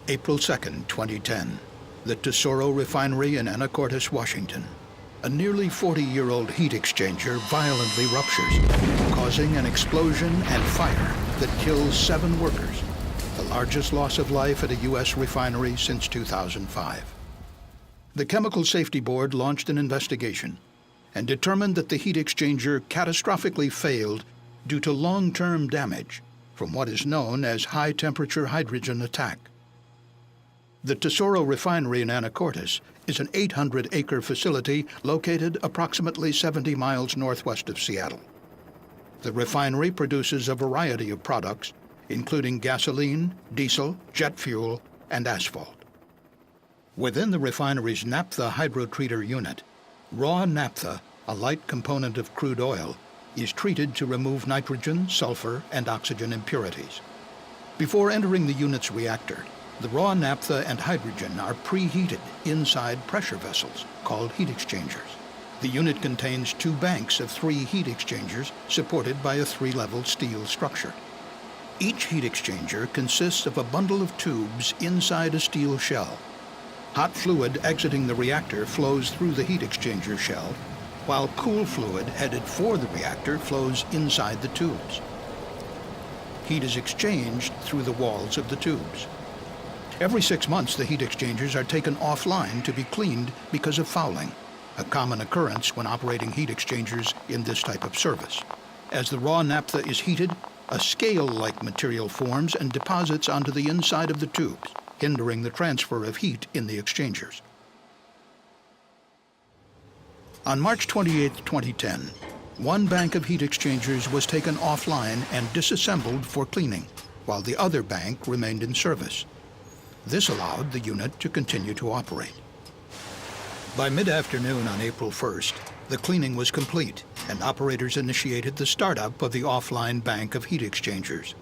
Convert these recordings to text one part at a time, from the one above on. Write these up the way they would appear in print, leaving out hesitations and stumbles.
April 2, 2010, the Tesoro Refinery in Anacortes, Washington. A nearly 40-year-old heat exchanger violently ruptures, causing an explosion and fire that kills 7 workers, the largest loss of life at a U.S. refinery since 2005. The Chemical Safety Board launched an investigation and determined that the heat exchanger catastrophically failed due to long-term damage from what is known as high-temperature hydrogen attack. The Tesoro Refinery in Anacortes is an 800-acre facility located approximately 70 miles northwest of Seattle. The refinery produces a variety of products, including gasoline, diesel, jet fuel, and asphalt. Within the refinery's naphtha hydrotreater unit, raw naphtha, a light component of crude oil, is treated to remove nitrogen, sulfur, and oxygen impurities. Before entering the unit's reactor, the raw naphtha and hydrogen are preheated inside pressure vessels called heat exchangers. The unit contains 2 banks of 3 heat exchangers supported by a 3-level steel structure. Each heat exchanger consists of a bundle of tubes inside a steel shell. Hot fluid exiting the reactor flows through the heat exchanger shell, while cool fluid headed for the reactor flows inside the tubes. Heat is exchanged through the walls of the tubes. Every 6 months, the heat exchangers are taken offline to be cleaned because of fouling, a common occurrence when operating heat exchangers in this type of service. As the raw naphtha is heated, a scale-like material forms and deposits onto the inside of the tubes, hindering the transfer of heat in the exchangers. On March 28, 2010, 1 bank of heat exchangers was taken offline and disassembled for cleaning, while the other bank remained in service. This allowed the unit to continue to operate. By mid-afternoon on April 1st, the cleaning was complete, and operators initiated the startup of the offline bank of heat exchangers.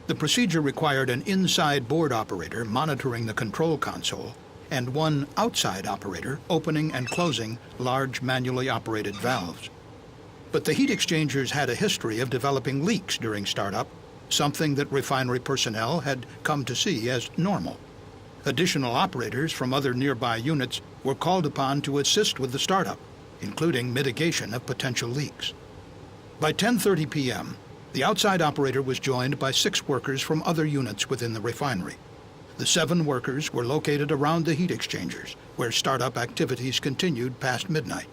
The procedure required an inside board operator monitoring the control console and 1 outside operator opening and closing large manually operated valves. But the heat exchangers had a history of developing leaks during startup, something that refinery personnel had come to see as normal. Additional operators from other nearby units were called upon to assist with the startup, including mitigation of potential leaks. By 10:30 p.m., the outside operator was joined by 6 workers from other units within the refinery. The 7 workers were located around the heat exchangers, where startup activities continued past midnight.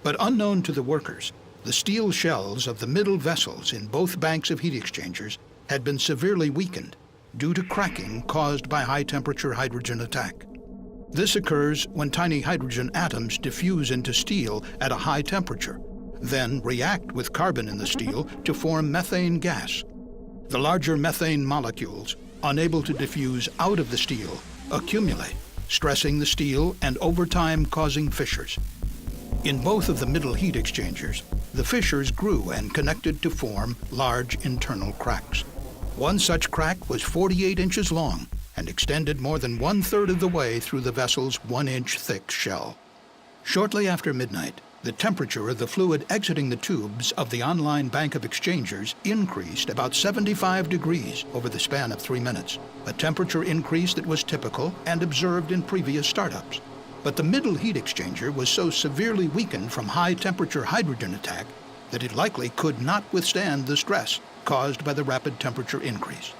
But unknown to the workers, the steel shells of the middle vessels in both banks of heat exchangers had been severely weakened due to cracking caused by high-temperature hydrogen attack. This occurs when tiny hydrogen atoms diffuse into steel at a high temperature, then react with carbon in the steel to form methane gas. The larger methane molecules, unable to diffuse out of the steel, accumulate, stressing the steel and over time causing fissures. In both of the middle heat exchangers, the fissures grew and connected to form large internal cracks. One such crack was 48 inches long and extended more than 1/3 of the way through the vessel's 1-inch thick shell. Shortly after midnight, the temperature of the fluid exiting the tubes of the online bank of exchangers increased about 75 degrees over the span of 3 minutes, a temperature increase that was typical and observed in previous startups. But the middle heat exchanger was so severely weakened from high-temperature hydrogen attack that it likely could not withstand the stress caused by the rapid temperature increase.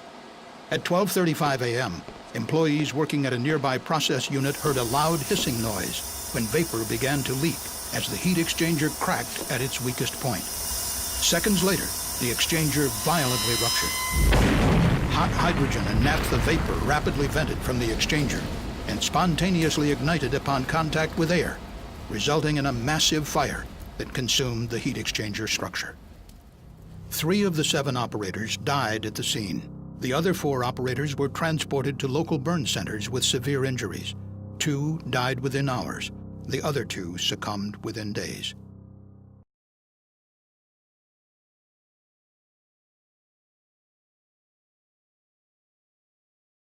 At 12:35 a.m., employees working at a nearby process unit heard a loud hissing noise when vapor began to leak as the heat exchanger cracked at its weakest point. Seconds later, the exchanger violently ruptured. Hot hydrogen and naphtha vapor rapidly vented from the exchanger and spontaneously ignited upon contact with air, resulting in a massive fire that consumed the heat exchanger structure. 3 of the 7 operators died at the scene. The other 4 operators were transported to local burn centers with severe injuries. 2 died within hours. The other 2 succumbed within days.